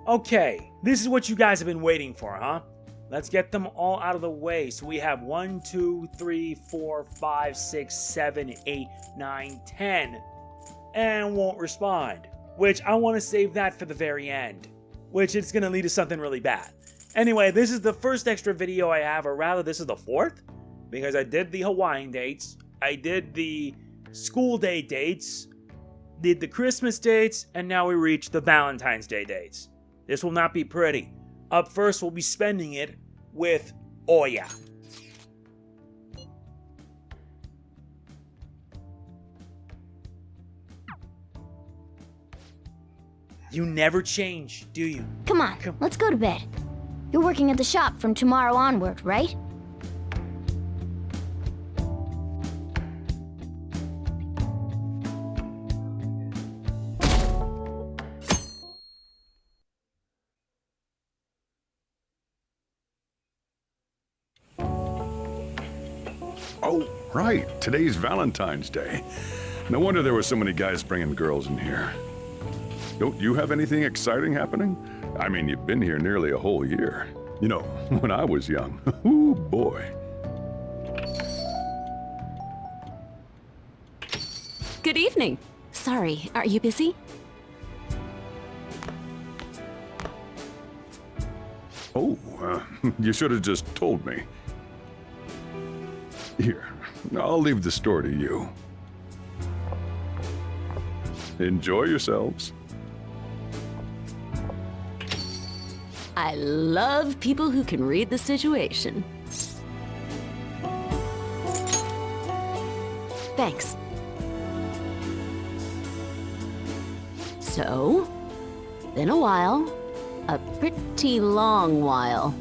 Okay, this is what you guys have been waiting for, huh? Let's get them all out of the way. So we have 1, 2, 3, 4, 5, 6, 7, 8, 9, 10. And won't respond. Which I want to save that for the very end. Which it's going to lead to something really bad. Anyway, this is the first extra video I have, or rather this is the fourth. Because I did the Hawaiian dates. I did the school day dates. Did the Christmas dates. And now we reach the Valentine's Day dates. This will not be pretty. Up first, we'll be spending it with Ohya. You never change, do you? Come on, let's go to bed. You're working at the shop from tomorrow onward, right? Oh, right. Today's Valentine's Day. No wonder there were so many guys bringing girls in here. Don't you have anything exciting happening? I mean, you've been here nearly a whole year. You know, when I was young. Ooh, boy. Good evening. Sorry, are you busy? Oh, you should have just told me. Here, I'll leave the store to you. Enjoy yourselves. I love people who can read the situation. Thanks. So, been a while. A pretty long while.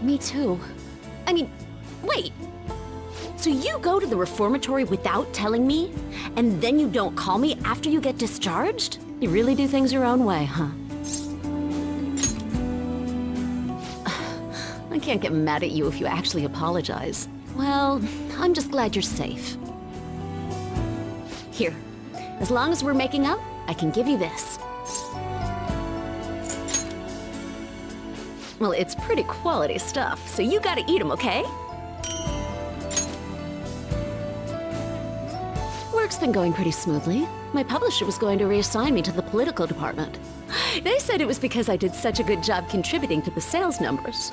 Me too. I mean, wait. So you go to the reformatory without telling me? And then you don't call me after you get discharged? You really do things your own way, huh? I can't get mad at you if you actually apologize. Well, I'm just glad you're safe. Here, as long as we're making up, I can give you this. Well, it's pretty quality stuff, so you gotta eat them, okay? Work's been going pretty smoothly. My publisher was going to reassign me to the political department. They said it was because I did such a good job contributing to the sales numbers.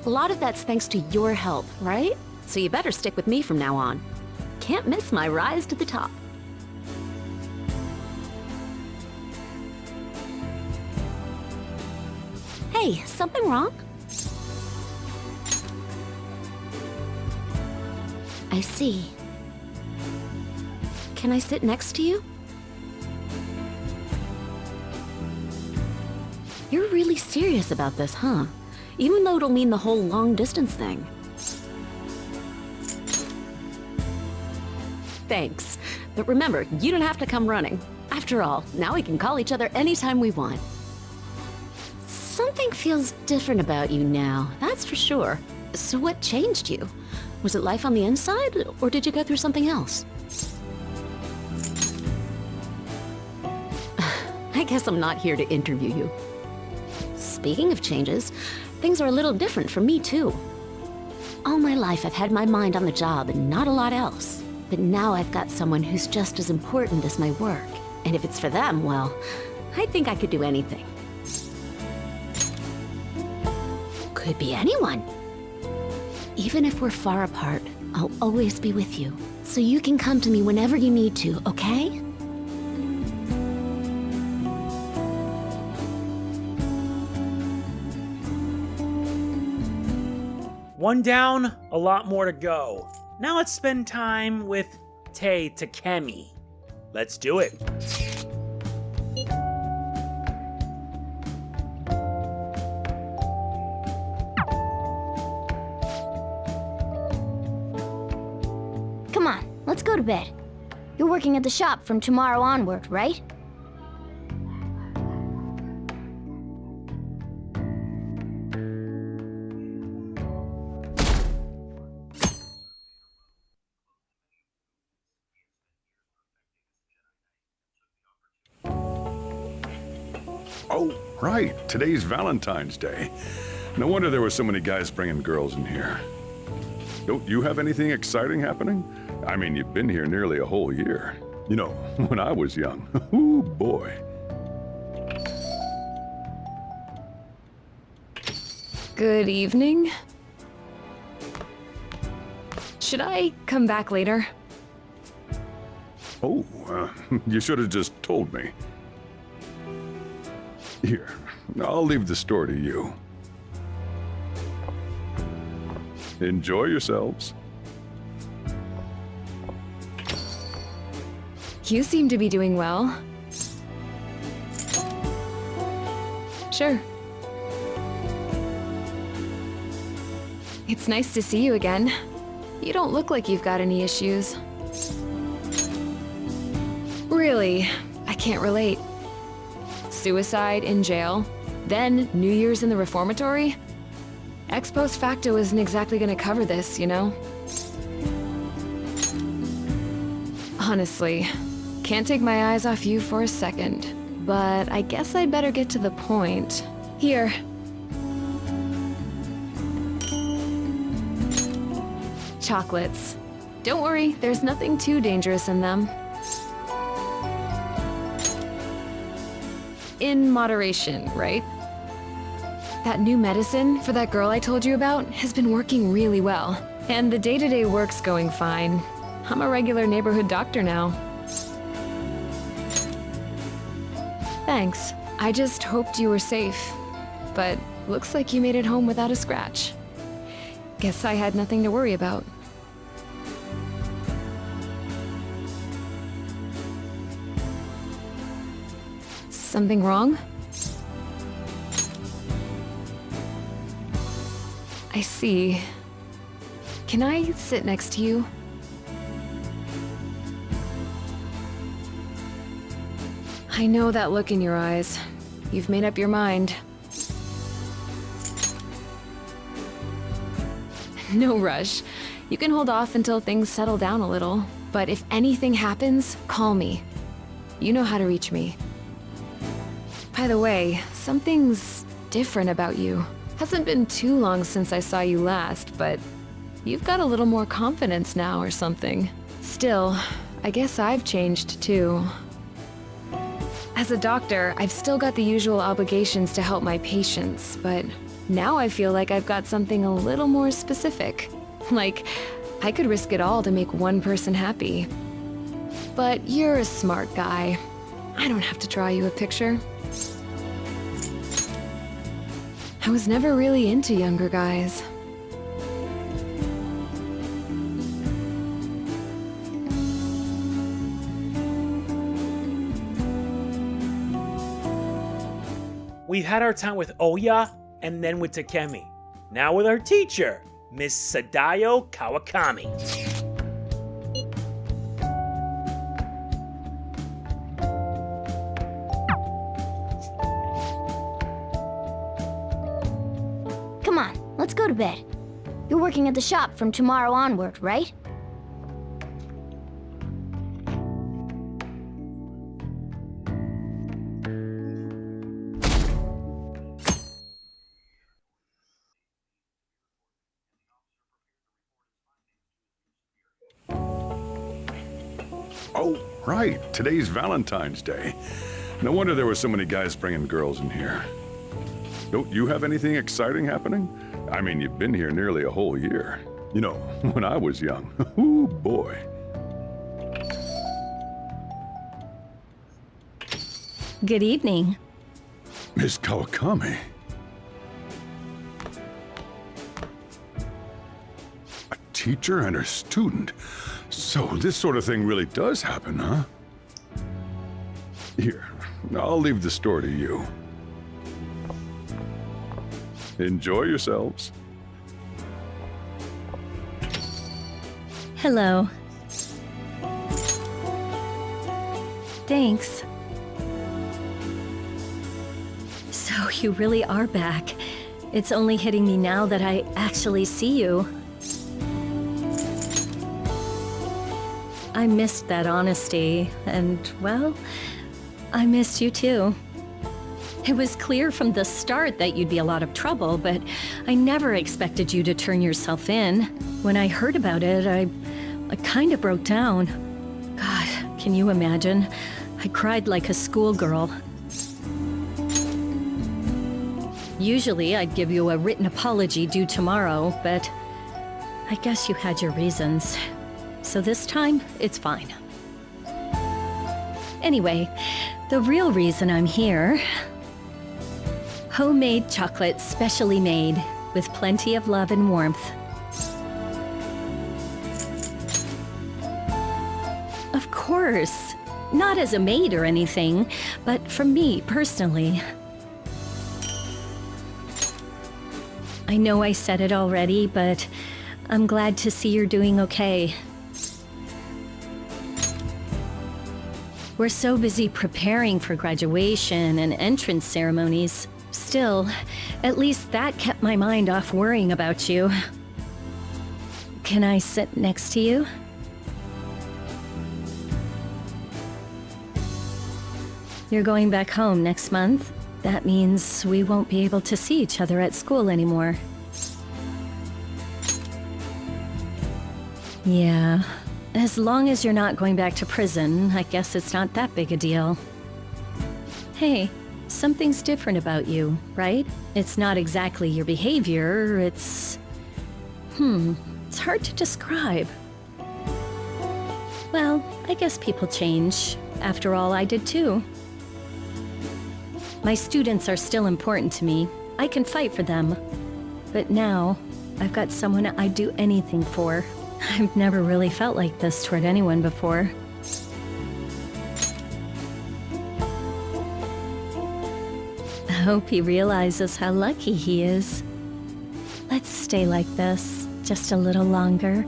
A lot of that's thanks to your help, right? So you better stick with me from now on. Can't miss my rise to the top. Hey, something wrong? I see. Can I sit next to you? You're really serious about this, huh? Even though it'll mean the whole long-distance thing. Thanks. But remember, you don't have to come running. After all, now we can call each other anytime we want. Something feels different about you now, that's for sure. So what changed you? Was it life on the inside, or did you go through something else? I guess I'm not here to interview you. Speaking of changes, things are a little different for me too. All my life I've had my mind on the job and not a lot else. But now I've got someone who's just as important as my work. And if it's for them, well, I think I could do anything. Could be anyone. Even if we're far apart, I'll always be with you. So you can come to me whenever you need to, okay? One down, a lot more to go. Now let's spend time with Tae Takemi. Let's do it. Come on, let's go to bed. You're working at the shop from tomorrow onward, right? Oh, right. Today's Valentine's Day. No wonder there were so many guys bringing girls in here. Don't you have anything exciting happening? I mean, you've been here nearly a whole year. You know, when I was young. Ooh, boy. Good evening. Should I come back later? Oh, you should have just told me. Here, I'll leave the store to you. Enjoy yourselves. You seem to be doing well. Sure. It's nice to see you again. You don't look like you've got any issues. Really, I can't relate. Suicide in jail, then New Year's in the reformatory? Ex post facto isn't exactly gonna cover this, you know? Honestly, can't take my eyes off you for a second. But I guess I'd better get to the point. Here. Chocolates. Don't worry, there's nothing too dangerous in them. In moderation, right? That new medicine for that girl I told you about has been working really well. And the day-to-day work's going fine. I'm a regular neighborhood doctor now. Thanks. I just hoped you were safe. But looks like you made it home without a scratch. Guess I had nothing to worry about. Something wrong? I see. Can I sit next to you? I know that look in your eyes. You've made up your mind. No rush. You can hold off until things settle down a little. But if anything happens, call me. You know how to reach me. By the way, something's different about you. Hasn't been too long since I saw you last, but you've got a little more confidence now or something. Still, I guess I've changed too. As a doctor, I've still got the usual obligations to help my patients, but now I feel like I've got something a little more specific. Like, I could risk it all to make one person happy. But you're a smart guy. I don't have to draw you a picture. I was never really into younger guys. We've had our time with Ohya and then with Takemi. Now with our teacher, Miss Sadayo Kawakami. Come on, let's go to bed. You're working at the shop from tomorrow onward, right? Oh, right. Today's Valentine's Day. No wonder there were so many guys bringing girls in here. Don't you have anything exciting happening? I mean, you've been here nearly a whole year. You know, when I was young. Ooh, boy. Good evening. Miss Kawakami. A teacher and her student. So this sort of thing really does happen, huh? Here, I'll leave the store to you. Enjoy yourselves. Hello. Thanks. So you really are back. It's only hitting me now that I actually see you. I missed that honesty, and, well, I missed you too. It was clear from the start that you'd be a lot of trouble, but I never expected you to turn yourself in. When I heard about it, I kind of broke down. God, can you imagine? I cried like a schoolgirl. Usually I'd give you a written apology due tomorrow, but I guess you had your reasons. So this time, it's fine. Anyway, the real reason I'm here... Homemade chocolate, specially made, with plenty of love and warmth. Of course, not as a maid or anything, but from me personally. I know I said it already, but I'm glad to see you're doing okay. We're so busy preparing for graduation and entrance ceremonies. Still, at least that kept my mind off worrying about you. Can I sit next to you? You're going back home next month. That means we won't be able to see each other at school anymore. Yeah, as long as you're not going back to prison, I guess it's not that big a deal. Hey, something's different about you, right? It's not exactly your behavior, it's hard to describe. Well, I guess people change. After all, I did too. My students are still important to me. I can fight for them. But now, I've got someone I'd do anything for. I've never really felt like this toward anyone before. I hope he realizes how lucky he is. Let's stay like this, just a little longer.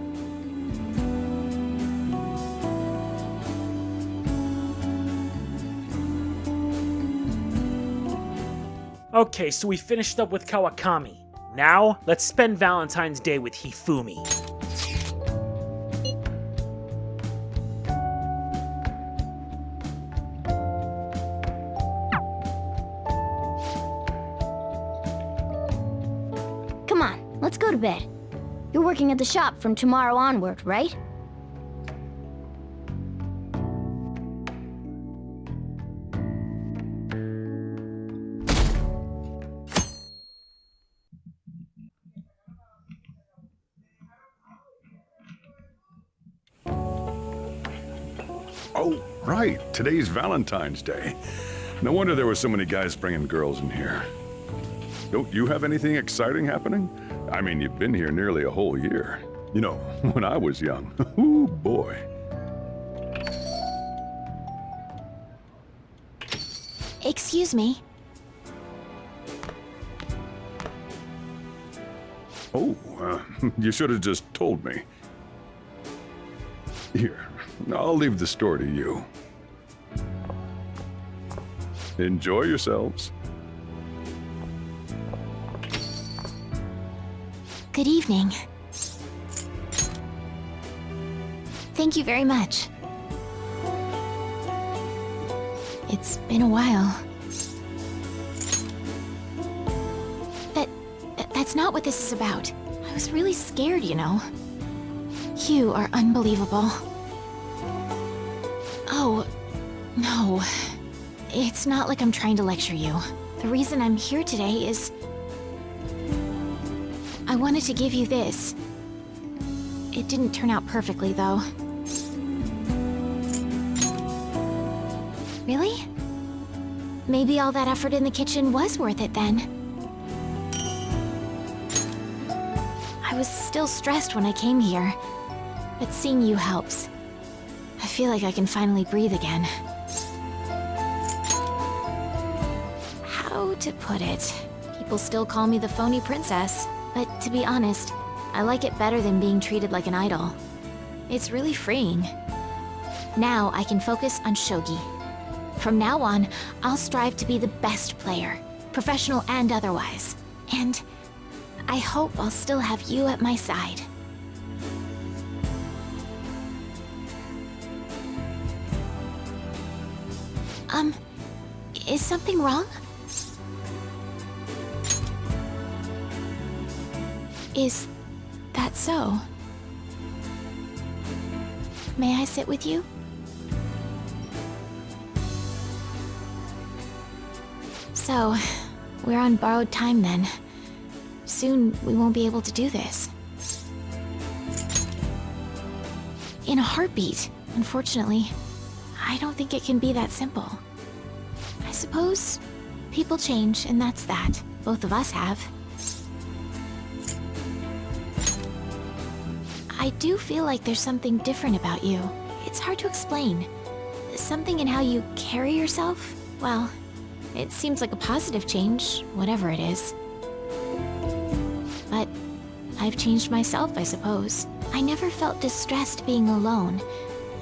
Okay, so we finished up with Kawakami. Now, let's spend Valentine's Day with Hifumi. Come on, let's go to bed. You're working at the shop from tomorrow onward, right? Oh, right. Today's Valentine's Day. No wonder there were so many guys bringing girls in here. Don't you have anything exciting happening? I mean, you've been here nearly a whole year. You know, when I was young. Ooh, boy. Excuse me. Oh, you should have just told me. Here, I'll leave the store to you. Enjoy yourselves. Good evening. Thank you very much. It's been a while. That's not what this is about. I was really scared, you know. You are unbelievable. Oh, no. It's not like I'm trying to lecture you. The reason I'm here today is... I wanted to give you this. It didn't turn out perfectly, though. Really? Maybe all that effort in the kitchen was worth it, then. I was still stressed when I came here, but seeing you helps. I feel like I can finally breathe again. How to put it? People still call me the phony princess, but to be honest, I like it better than being treated like an idol. It's really freeing. Now I can focus on shogi. From now on, I'll strive to be the best player, professional and otherwise. And I hope I'll still have you at my side. Is something wrong? Is that so? May I sit with you? So, we're on borrowed time then. Soon we won't be able to do this. In a heartbeat, unfortunately. I don't think it can be that simple. I suppose people change, and that's that. Both of us have. I do feel like there's something different about you. It's hard to explain. Something in how you carry yourself? Well, it seems like a positive change, whatever it is. But I've changed myself, I suppose. I never felt distressed being alone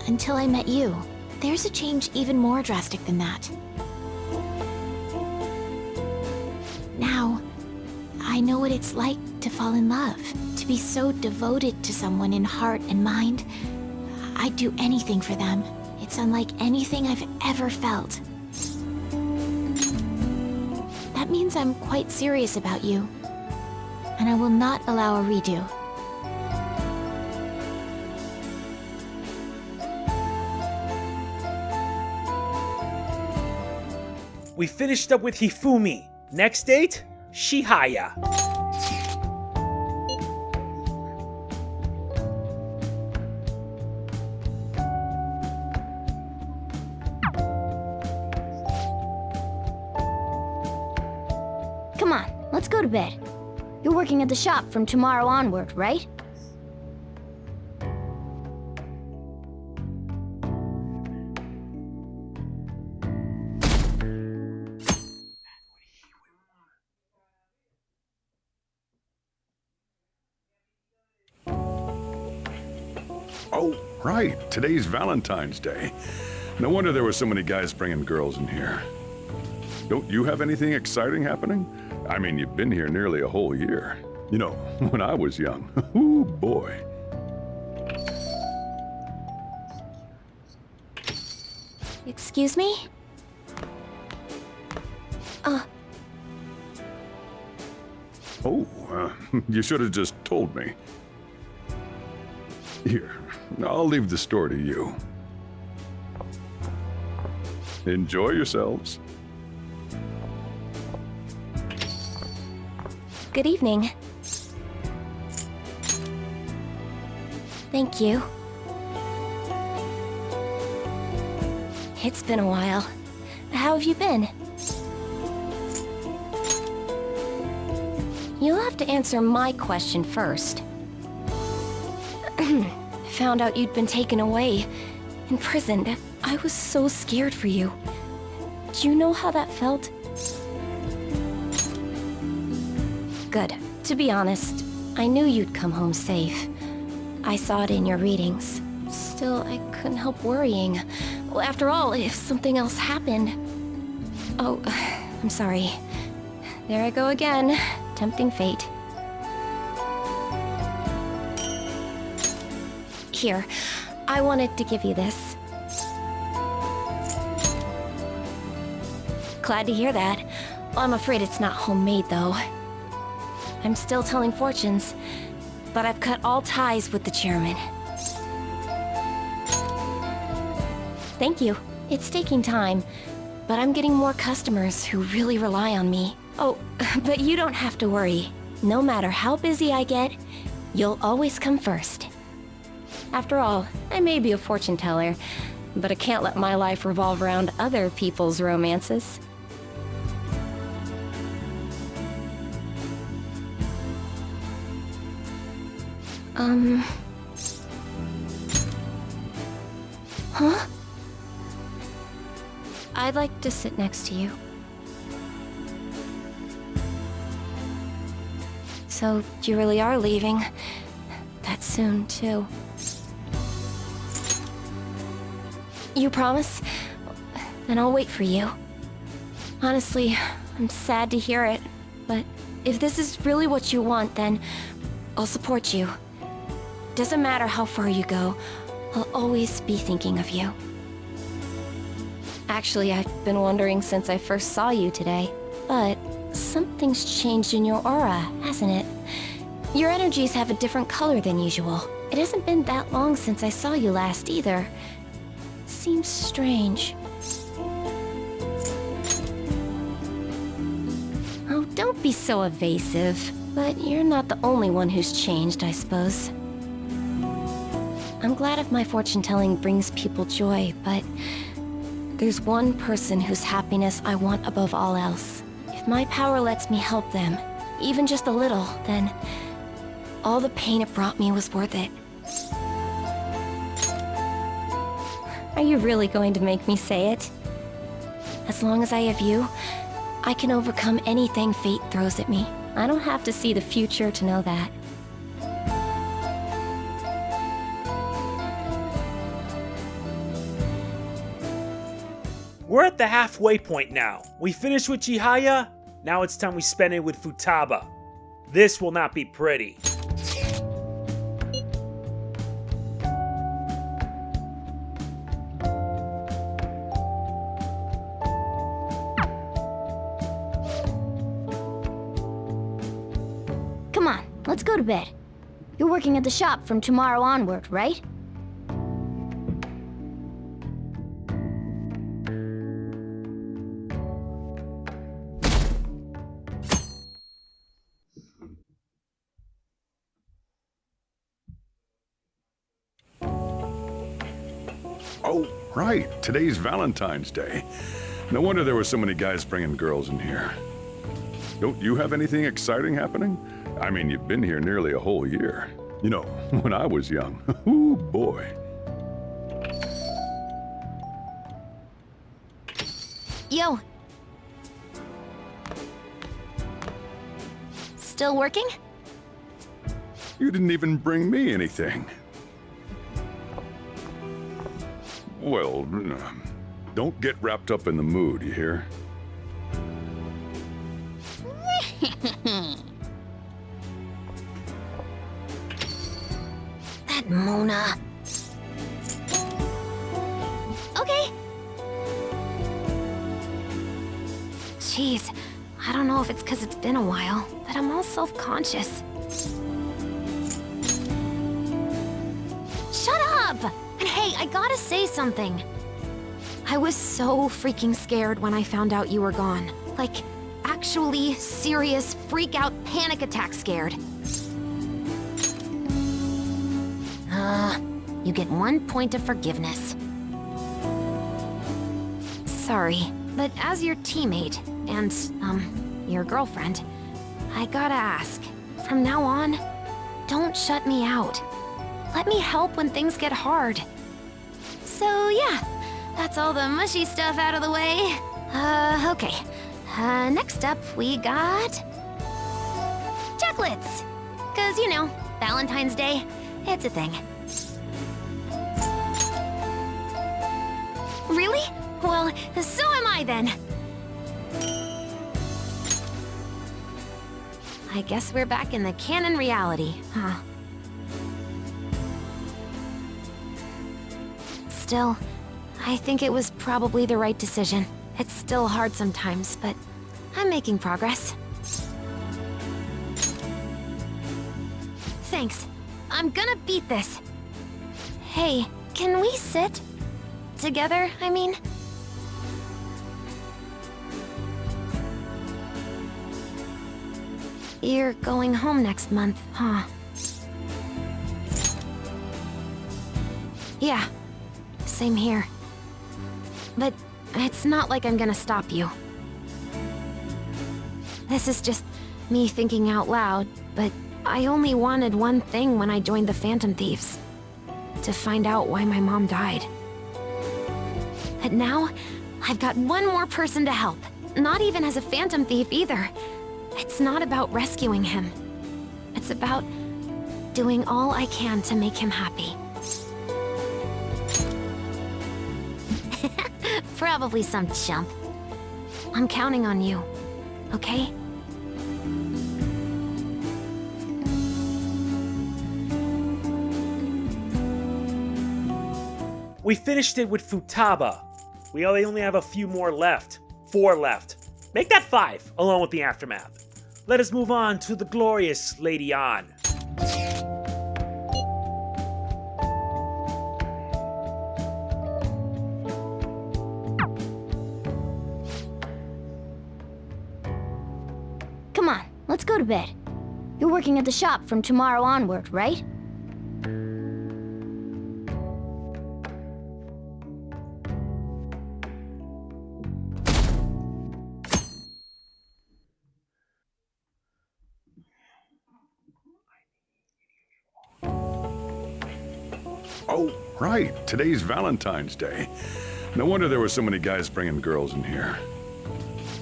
until I met you. There's a change even more drastic than that. Now, I know what it's like to fall in love, to be so devoted to someone in heart and mind. I'd do anything for them. It's unlike anything I've ever felt. That means I'm quite serious about you, and I will not allow a redo. We finished up with Hifumi. Next date, Chihaya. Come on, let's go to bed. You're working at the shop from tomorrow onward, right? Oh, right. Today's Valentine's Day. No wonder there were so many guys bringing girls in here. Don't you have anything exciting happening? I mean, you've been here nearly a whole year. You know, when I was young. Ooh, boy. Excuse me? Oh, you should have just told me. Here, I'll leave the store to you. Enjoy yourselves. Good evening. Thank you. It's been a while. How have you been? You'll have to answer my question first. Found out you'd been taken away, imprisoned. I was so scared for you. Do you know how that felt? Good. To be honest, I knew you'd come home safe. I saw it in your readings. Still, I couldn't help worrying. Well, after all, if something else happened... Oh, I'm sorry. There I go again. Tempting fate. Here, I wanted to give you this. Glad to hear that. Well, I'm afraid it's not homemade, though. I'm still telling fortunes, but I've cut all ties with the chairman. Thank you. It's taking time, but I'm getting more customers who really rely on me. Oh, but you don't have to worry. No matter how busy I get, you'll always come first. After all, I may be a fortune teller, but I can't let my life revolve around other people's romances. Huh? I'd like to sit next to you. So, you really are leaving. That soon, too. You promise? Then I'll wait for you. Honestly, I'm sad to hear it, but if this is really what you want, then I'll support you. Doesn't matter how far you go, I'll always be thinking of you. Actually, I've been wondering since I first saw you today, but something's changed in your aura, hasn't it? Your energies have a different color than usual. It hasn't been that long since I saw you last either. Seems strange. Oh, don't be so evasive. But you're not the only one who's changed, I suppose. I'm glad if my fortune-telling brings people joy, but there's one person whose happiness I want above all else. If my power lets me help them, even just a little, then all the pain it brought me was worth it. Are you really going to make me say it? As long as I have you, I can overcome anything fate throws at me. I don't have to see the future to know that. We're at the halfway point now. We finished with Chihaya, now it's time we spend it with Futaba. This will not be pretty. Come on, let's go to bed. You're working at the shop from tomorrow onward, right? Oh, right. Today's Valentine's Day. No wonder there were so many guys bringing girls in here. Don't you have anything exciting happening? I mean, you've been here nearly a whole year. You know, when I was young. Ooh, boy. Yo. Still working? You didn't even bring me anything. Well, don't get wrapped up in the mood, you hear? That Mona. Okay. Jeez, I don't know if it's because it's been a while, but I'm all self-conscious. Shut up! And hey, I gotta say something. I was so freaking scared when I found out you were gone. Like, actually serious freak-out panic attack scared. You get 1 point of forgiveness. Sorry, but as your teammate and, your girlfriend, I gotta ask, from now on, don't shut me out. Let me help when things get hard. So yeah, that's all the mushy stuff out of the way. Okay. Next up, we got... chocolates! 'Cause, you know, Valentine's Day, it's a thing. Really? Well, so am I then. I guess we're back in the canon reality, huh? Still, I think it was probably the right decision. It's still hard sometimes, but I'm making progress. Thanks. I'm gonna beat this. Hey, can we sit? Together, I mean? You're going home next month, huh? Yeah, same here. But it's not like I'm gonna stop you. This is just me thinking out loud, but I only wanted one thing when I joined the Phantom Thieves. To find out why my mom died. But now, I've got one more person to help. Not even as a Phantom Thief either. It's not about rescuing him. It's about doing all I can to make him happy. Probably some chump. I'm counting on you, okay? We finished it with Futaba. We only have a few more left. 4 left. Make that 5, along with the aftermath. Let us move on to the glorious Lady Ann. let's go to bed. You're working at the shop from tomorrow onward, right? Oh, right. Today's Valentine's Day. No wonder there were so many guys bringing girls in here.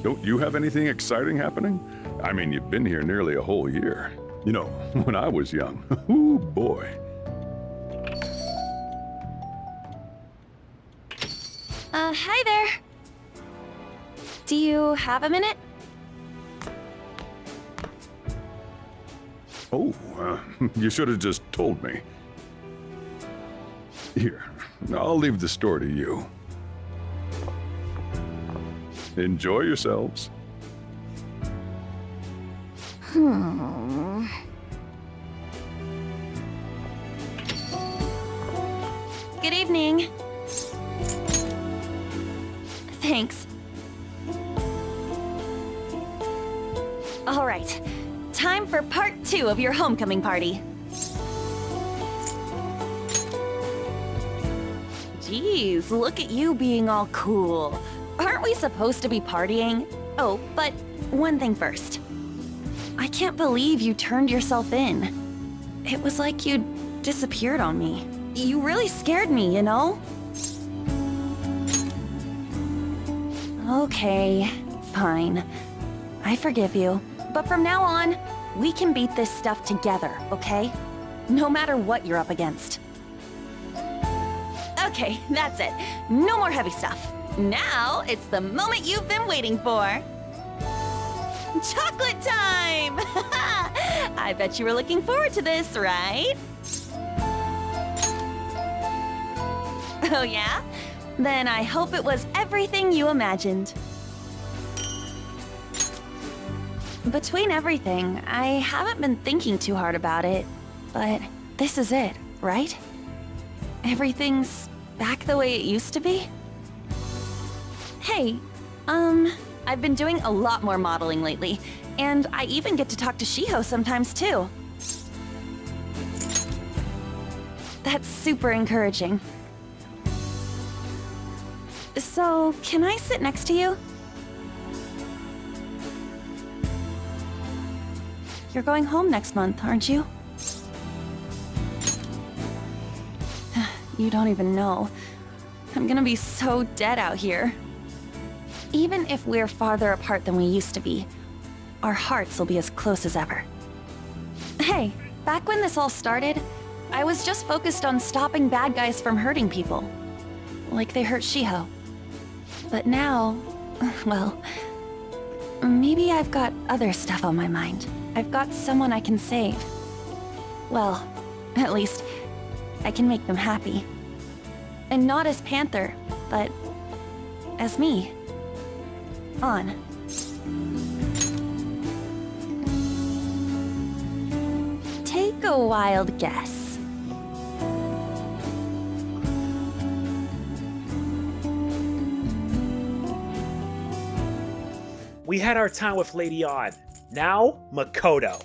Don't you have anything exciting happening? I mean, you've been here nearly a whole year. You know, when I was young. Ooh, boy. Hi there. Do you have a minute? Oh, you should have just told me. Here, I'll leave the store to you. Enjoy yourselves. Good evening. Thanks. All right. Time for part 2 of your homecoming party. Jeez, look at you being all cool. Aren't we supposed to be partying? Oh, but one thing first. I can't believe you turned yourself in. It was like you disappeared on me. You really scared me, you know? Okay, fine. I forgive you. But from now on, we can beat this stuff together, okay? No matter what you're up against. Okay, that's it. No more heavy stuff. Now, it's the moment you've been waiting for. Chocolate time! I bet you were looking forward to this, right? Oh yeah? Then I hope it was everything you imagined. Between everything, I haven't been thinking too hard about it, but this is it, right? Everything's back the way it used to be? Hey, I've been doing a lot more modeling lately, and I even get to talk to Shiho sometimes too. That's super encouraging. So, can I sit next to you? You're going home next month, aren't you? You don't even know. I'm gonna be so dead out here. Even if we're farther apart than we used to be, our hearts will be as close as ever. Hey, back when this all started, I was just focused on stopping bad guys from hurting people. Like they hurt Shiho. But now, well, maybe I've got other stuff on my mind. I've got someone I can save. Well, at least, I can make them happy. And not as Panther, but as me. Ann. Take a wild guess. We had our time with Lady Odd. Now, Makoto.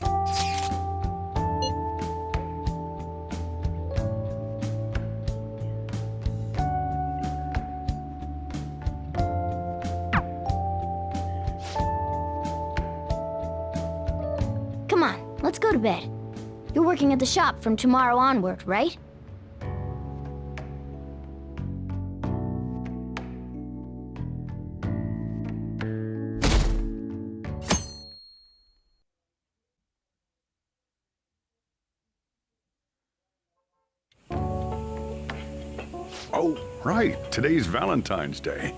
Come on, let's go to bed. You're working at the shop from tomorrow onward, right? Oh, right. Today's Valentine's Day.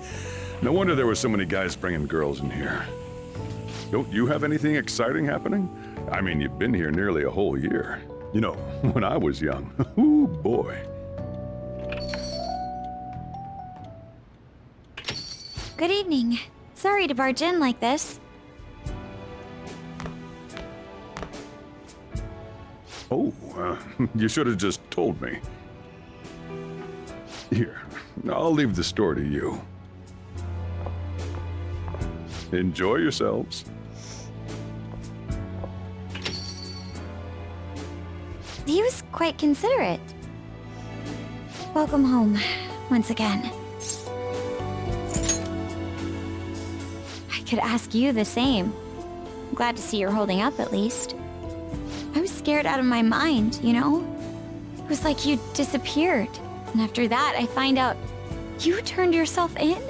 No wonder there were so many guys bringing girls in here. Don't you have anything exciting happening? I mean, you've been here nearly a whole year. You know, when I was young. Ooh, boy. Good evening. Sorry to barge in like this. Oh, you should have just told me. Here, I'll leave the store to you. Enjoy yourselves. he was quite considerate. Welcome home, once again. I could ask you the same. I'm glad to see you're holding up, at least. I was scared out of my mind, you know? It was like you disappeared. And after that, I find out you turned yourself in?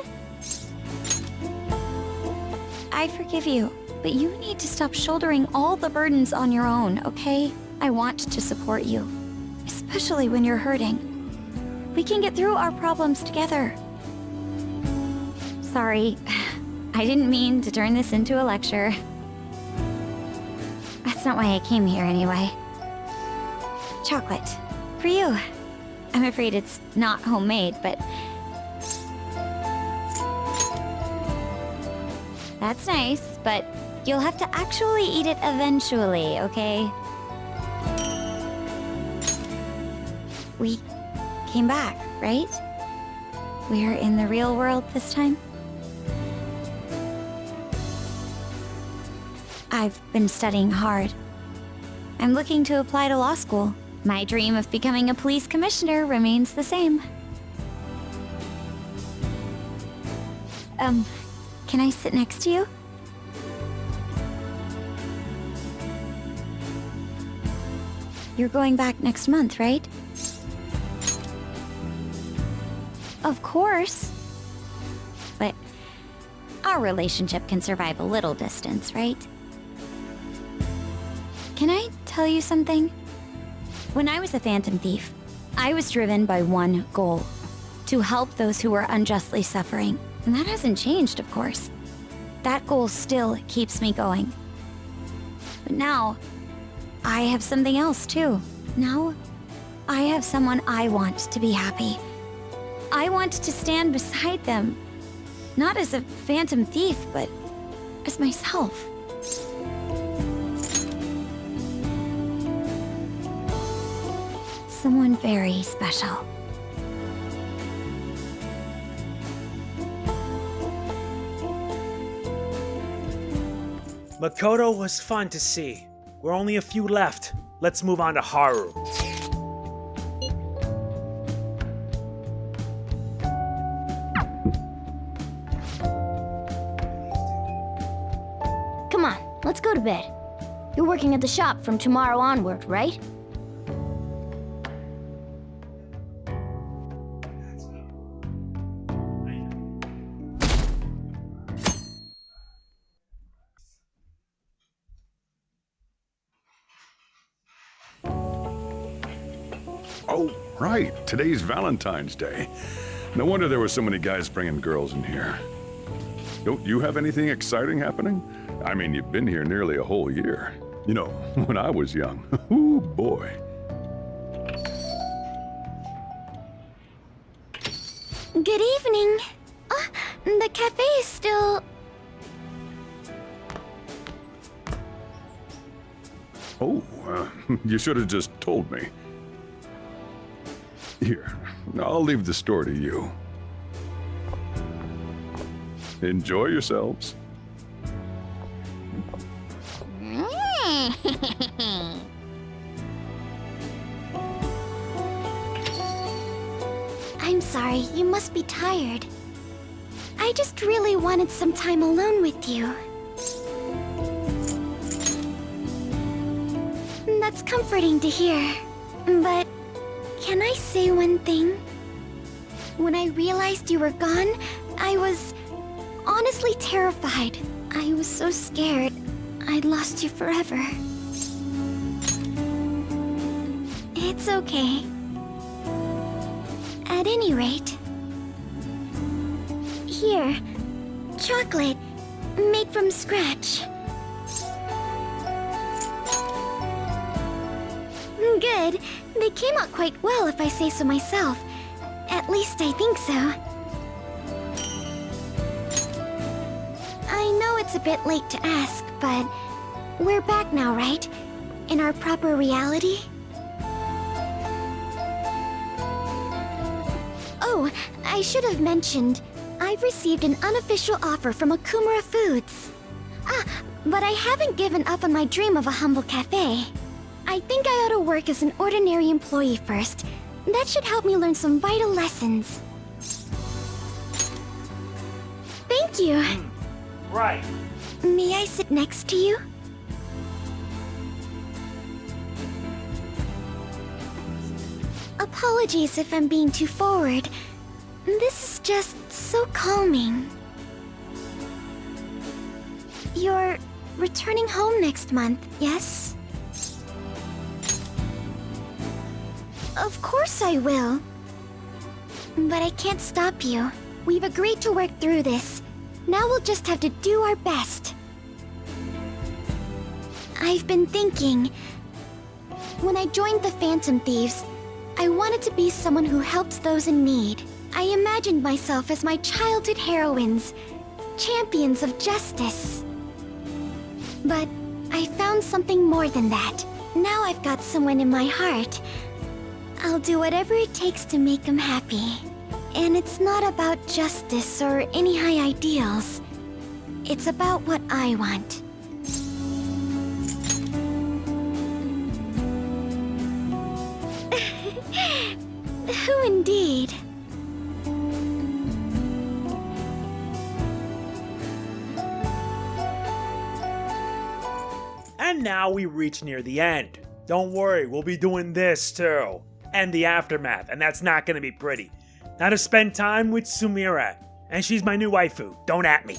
I forgive you, but you need to stop shouldering all the burdens on your own, okay? I want to support you, especially when you're hurting. We can get through our problems together. Sorry, I didn't mean to turn this into a lecture. That's not why I came here anyway. Chocolate. For you. I'm afraid it's not homemade, but... That's nice, but you'll have to actually eat it eventually, okay? We came back, right? We're in the real world this time? I've been studying hard. I'm looking to apply to law school. My dream of becoming a police commissioner remains the same. Can I sit next to you? You're going back next month, right? Of course. But our relationship can survive a little distance, right? Can I tell you something? When I was a Phantom Thief, I was driven by one goal: to help those who were unjustly suffering. And that hasn't changed, of course. That goal still keeps me going. But now, I have something else too. Now, I have someone I want to be happy. I want to stand beside them. Not as a Phantom Thief, but as myself. Someone very special. Makoto was fun to see. We're only a few left. Let's move on to Haru. Come on, let's go to bed. You're working at the shop from tomorrow onward, right? Oh, right. Today's Valentine's Day. No wonder there were so many guys bringing girls in here. Don't you have anything exciting happening? I mean, you've been here nearly a whole year. You know, when I was young. Ooh, boy. Good evening. The cafe is still... Oh, you should have just told me. Here, I'll leave the store to you. Enjoy yourselves. I'm sorry, you must be tired. I just really wanted some time alone with you. That's comforting to hear. But can I say one thing? When I realized you were gone, I was honestly terrified. I was so scared I'd lost you forever. It's okay. At any rate, here, chocolate made from scratch. Good. They came out quite well, if I say so myself. At least I think so. I know it's a bit late to ask, but we're back now, right? In our proper reality? Oh, I should have mentioned, I've received an unofficial offer from Okumura Foods. But I haven't given up on my dream of a humble cafe. I think I ought to work as an ordinary employee first. That should help me learn some vital lessons. Thank you. Right. May I sit next to you? Apologies if I'm being too forward. This is just so calming. You're returning home next month, yes? Of course I will. But I can't stop you. We've agreed to work through this. Now we'll just have to do our best. I've been thinking... When I joined the Phantom Thieves, I wanted to be someone who helps those in need. I imagined myself as my childhood heroines, champions of justice. But I found something more than that. Now I've got someone in my heart. I'll do whatever it takes to make them happy. And it's not about justice or any high ideals. It's about what I want. Who indeed? And now we reach near the end. Don't worry, we'll be doing this too. And the aftermath, and that's not gonna be pretty. Now to spend time with Sumire. And she's my new waifu, don't at me.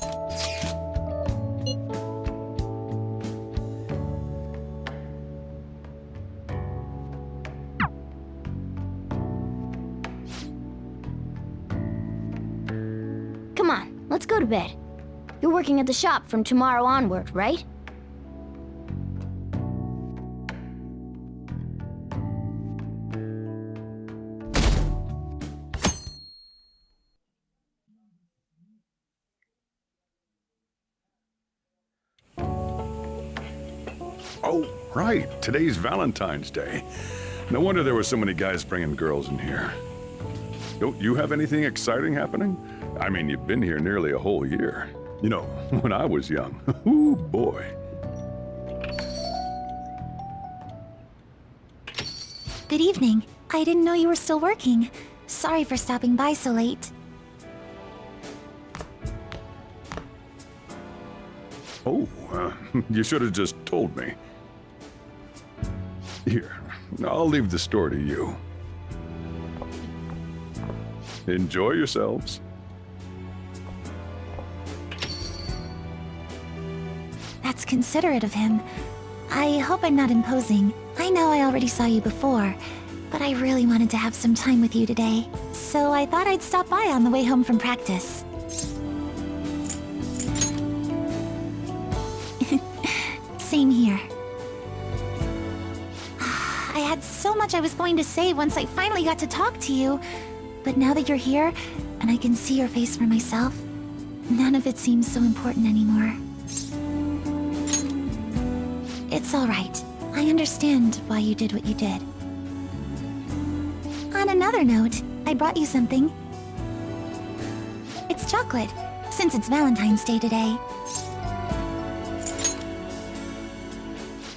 Come on, let's go to bed. You're working at the shop from tomorrow onward, right? Oh, right. Today's Valentine's Day. No wonder there were so many guys bringing girls in here. Don't you have anything exciting happening? I mean, you've been here nearly a whole year. You know, when I was young. Ooh, boy. Good evening. I didn't know you were still working. Sorry for stopping by so late. Oh, you should have just told me. Here, I'll leave the store to you. Enjoy yourselves. That's considerate of him. I hope I'm not imposing. I know I already saw you before, but I really wanted to have some time with you today. So I thought I'd stop by on the way home from practice. Same here. I had so much I was going to say once I finally got to talk to you. But now that you're here, and I can see your face for myself, none of it seems so important anymore. It's alright. I understand why you did what you did. On another note, I brought you something. It's chocolate, since it's Valentine's Day today.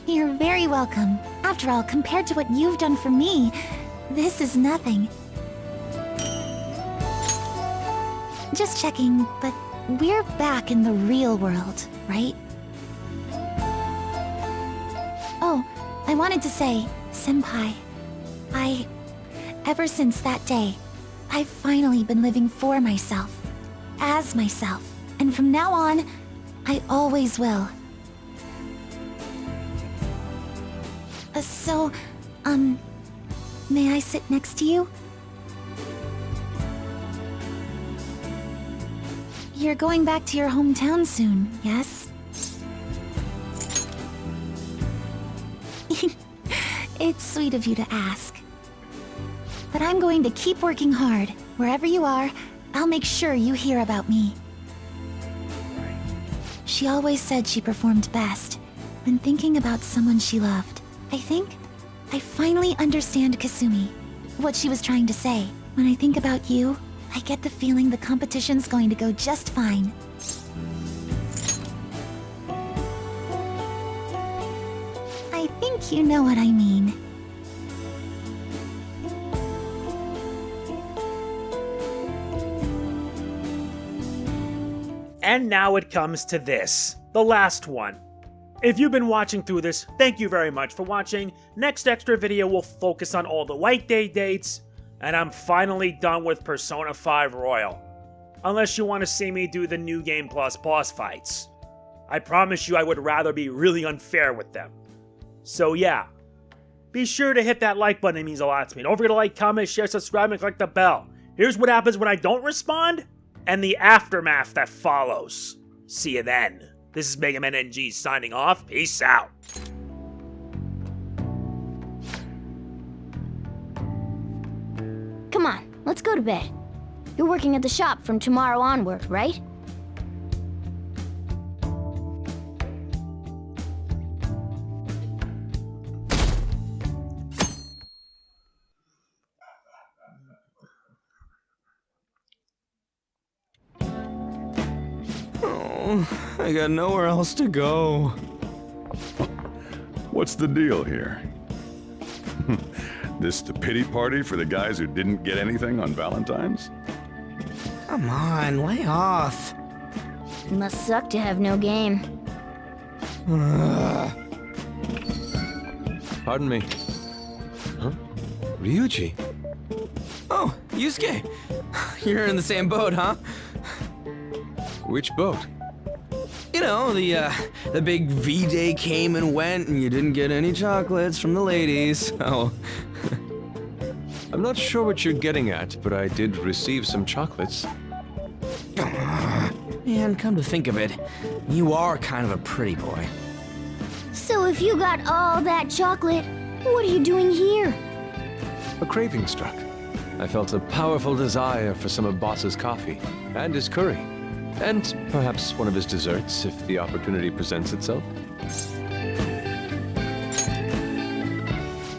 You're very welcome. After all, compared to what you've done for me, this is nothing. Just checking, but we're back in the real world, right? Oh, I wanted to say, Senpai, ever since that day, I've finally been living for myself, as myself, and from now on, I always will. May I sit next to you? You're going back to your hometown soon, yes? It's sweet of you to ask. But I'm going to keep working hard. Wherever you are, I'll make sure you hear about me. She always said she performed best when thinking about someone she loved. I think I finally understand Kasumi, what she was trying to say. When I think about you, I get the feeling the competition's going to go just fine. I think You know what I mean. And now it comes to this, the last one. If you've been watching through this, thank you very much for watching. Next extra video will focus on all the White Day dates, and I'm finally done with Persona 5 Royal. Unless you want to see me do the New Game Plus boss fights. I promise you I would rather be really unfair with them. So yeah, be sure to hit that like button, it means a lot to me. Don't forget to like, comment, share, subscribe, and click the bell. Here's what happens when I don't respond, and the aftermath that follows. See you then. This is MegamanNG signing off. Peace out. Come on, let's go to bed. You're working at the shop from tomorrow onward, right? I got nowhere else to go. What's the deal here? This the pity party for the guys who didn't get anything on Valentine's? Come on, lay off. Must suck to have no game. Pardon me. Huh? Ryuji? Oh, Yusuke. You're in the same boat, huh? Which boat? You know, the big V-Day came and went and you didn't get any chocolates from the ladies, so... I'm not sure what you're getting at, but I did receive some chocolates. Man, come to think of it, you are kind of a pretty boy. So if you got all that chocolate, what are you doing here? A craving struck. I felt a powerful desire for some of Boss's coffee, and his curry. And perhaps one of his desserts, if the opportunity presents itself.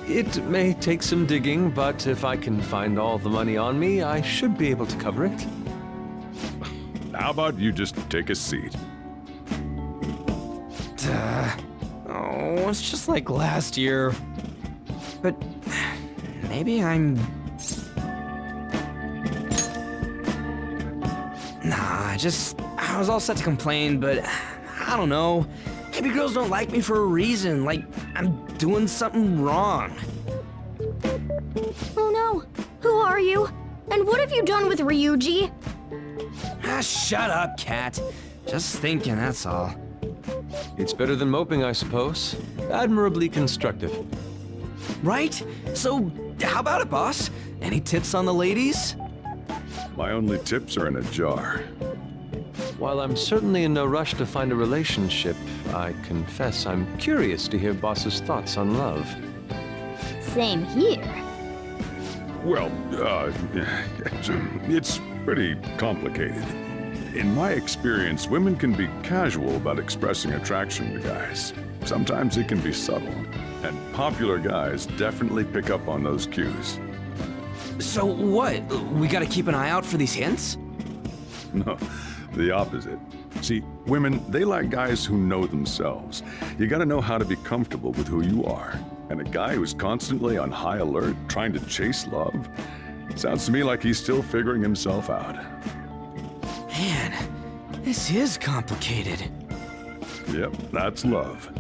It may take some digging, but if I can find all the money on me, I should be able to cover it. How about you just take a seat? Oh, it's just like last year. But maybe I'm... I was all set to complain, but I don't know. Maybe girls don't like me for a reason, like I'm doing something wrong. Oh no! Who are you? And what have you done with Ryuji? Shut up, cat. Just thinking, that's all. It's better than moping, I suppose. Admirably constructive. Right? So, how about it, boss? Any tips on the ladies? My only tips are in a jar. While I'm certainly in no rush to find a relationship, I confess I'm curious to hear Boss's thoughts on love. Same here. Well, it's pretty complicated. In my experience, women can be casual about expressing attraction to guys. Sometimes it can be subtle, and popular guys definitely pick up on those cues. So what? We gotta keep an eye out for these hints? No, the opposite. See, women, they like guys who know themselves. You gotta know how to be comfortable with who you are. And a guy who's constantly on high alert, trying to chase love, sounds to me like he's still figuring himself out. Man, this is complicated. Yep, that's love.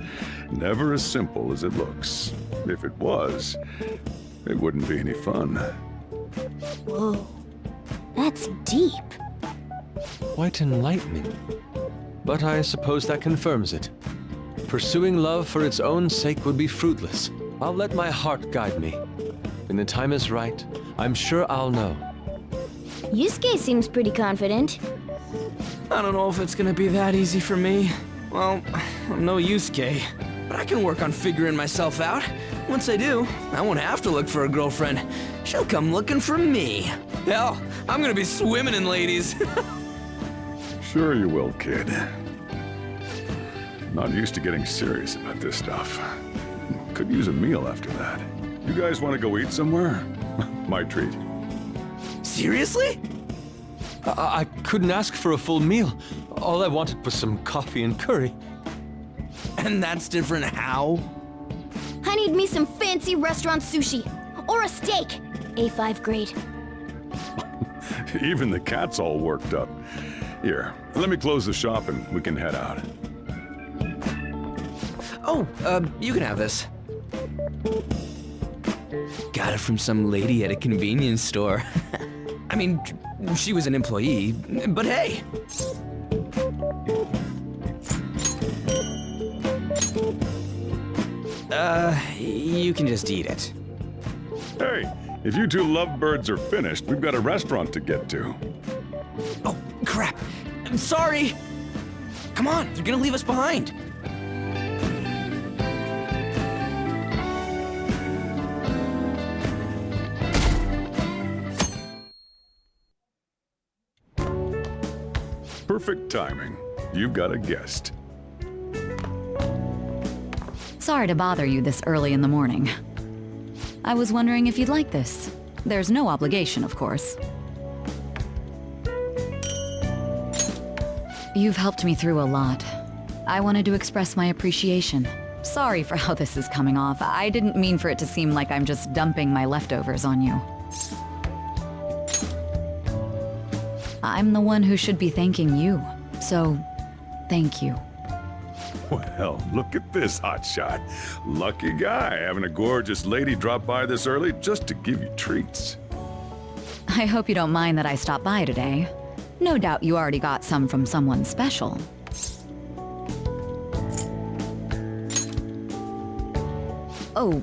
Never as simple as it looks. If it was, it wouldn't be any fun. Whoa. That's deep. Quite enlightening. But I suppose that confirms it. Pursuing love for its own sake would be fruitless. I'll let my heart guide me. When the time is right, I'm sure I'll know. Yusuke seems pretty confident. I don't know if it's gonna be that easy for me. Well, I'm no Yusuke, but I can work on figuring myself out. Once I do, I won't have to look for a girlfriend. She'll come looking for me. Hell, I'm gonna be swimming in ladies. Sure you will, kid. Not used to getting serious about this stuff. Could use a meal after that. You guys want to go eat somewhere? My treat. Seriously? I couldn't ask for a full meal. All I wanted was some coffee and curry. And that's different how? I I need me some fancy restaurant sushi. Or a steak. A5 grade. Even the cat's all worked up. Here, let me close the shop and we can head out. Oh, you can have this. Got it from some lady at a convenience store. I mean, she was an employee, but hey! You can just eat it. Hey, if you two lovebirds are finished, we've got a restaurant to get to. Oh, crap! I'm sorry! Come on, you're gonna leave us behind! Perfect timing. You've got a guest. Sorry to bother you this early in the morning. I was wondering if you'd like this. There's no obligation, of course. You've helped me through a lot. I wanted to express my appreciation. Sorry for how this is coming off. I didn't mean for it to seem like I'm just dumping my leftovers on you. I'm the one who should be thanking you, so thank you. Well, look at this hotshot. Lucky guy having a gorgeous lady drop by this early just to give you treats. I hope you don't mind that I stopped by today. No doubt you already got some from someone special. Oh,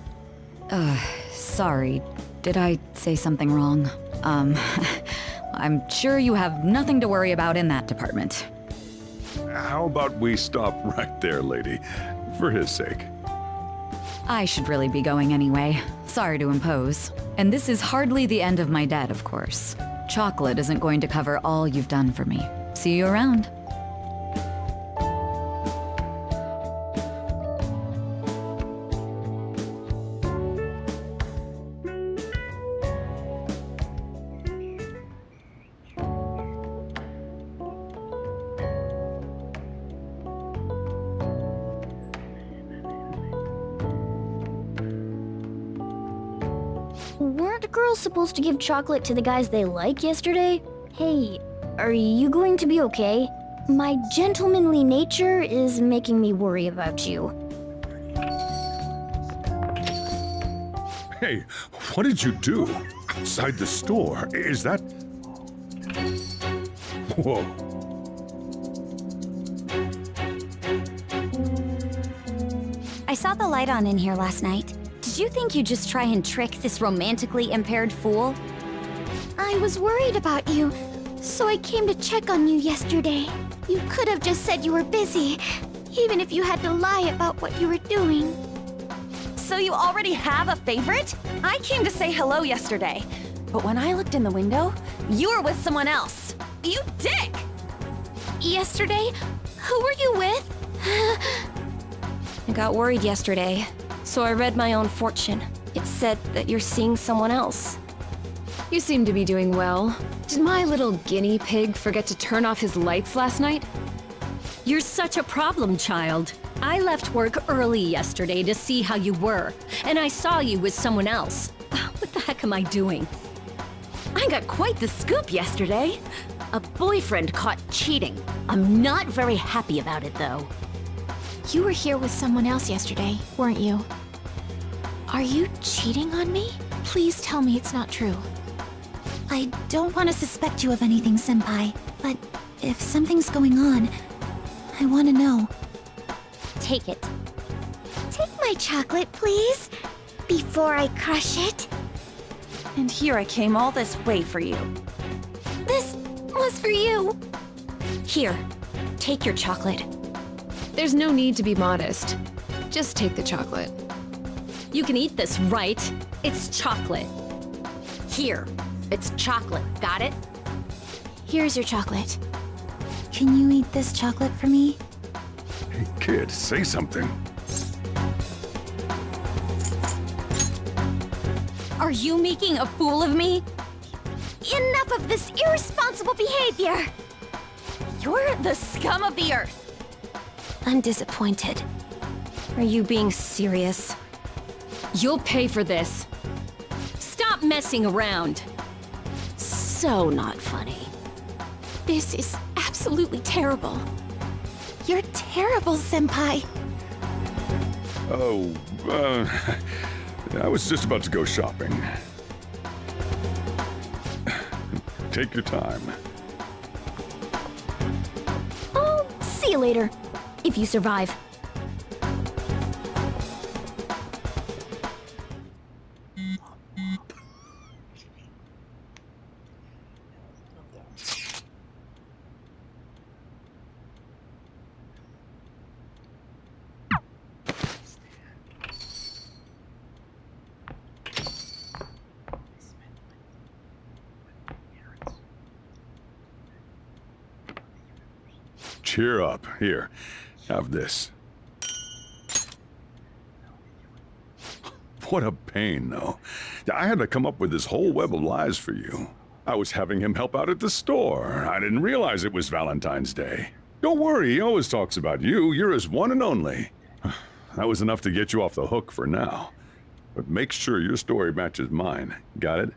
sorry. Did I say something wrong? I'm sure you have nothing to worry about in that department. How about we stop right there, lady, for his sake? I should really be going anyway. Sorry to impose. And this is hardly the end of my debt, of course. Chocolate isn't going to cover all you've done for me. See you around. Weren't girls supposed to give chocolate to the guys they like yesterday? Hey, are you going to be okay? My gentlemanly nature is making me worry about you. Hey, what did you do? Outside the store? Is that... Whoa. I saw the light on in here last night. Did you think you'd just try and trick this romantically impaired fool? I was worried about you, so I came to check on you yesterday. You could have just said you were busy, even if you had to lie about what you were doing. So you already have a favorite? I came to say hello yesterday, but when I looked in the window, you were with someone else. You dick! Yesterday? Who were you with? I got worried yesterday, so I read my own fortune. It said that you're seeing someone else. You seem to be doing well. Did my little guinea pig forget to turn off his lights last night? You're such a problem child. I left work early yesterday to see how you were, and I saw you with someone else. What the heck am I doing? I got quite the scoop yesterday. A boyfriend caught cheating. I'm not very happy about it, though. You were here with someone else yesterday, weren't you? Are you cheating on me? Please tell me it's not true. I don't want to suspect you of anything, Senpai, but if something's going on, I want to know. Take it. Take my chocolate, please, before I crush it. And here I came all this way for you. This was for you. Here, take your chocolate. There's no need to be modest. Just take the chocolate. You can eat this, right? It's chocolate. Here, it's chocolate. Got it? Here's your chocolate. Can you eat this chocolate for me? Hey, kid, say something. Are you making a fool of me? Enough of this irresponsible behavior! You're the scum of the earth. I'm disappointed. Are you being serious? You'll pay for this. Stop messing around. So not funny. This is absolutely terrible. You're terrible, Senpai. Oh, I was just about to go shopping. Take your time. Oh, see you later. If you survive. Cheer up. Here, have this. What a pain, though. I had to come up with this whole web of lies for you. I was having him help out at the store. I didn't realize it was Valentine's Day. Don't worry, he always talks about you. You're his one and only. That was enough to get you off the hook for now. But make sure your story matches mine. Got it?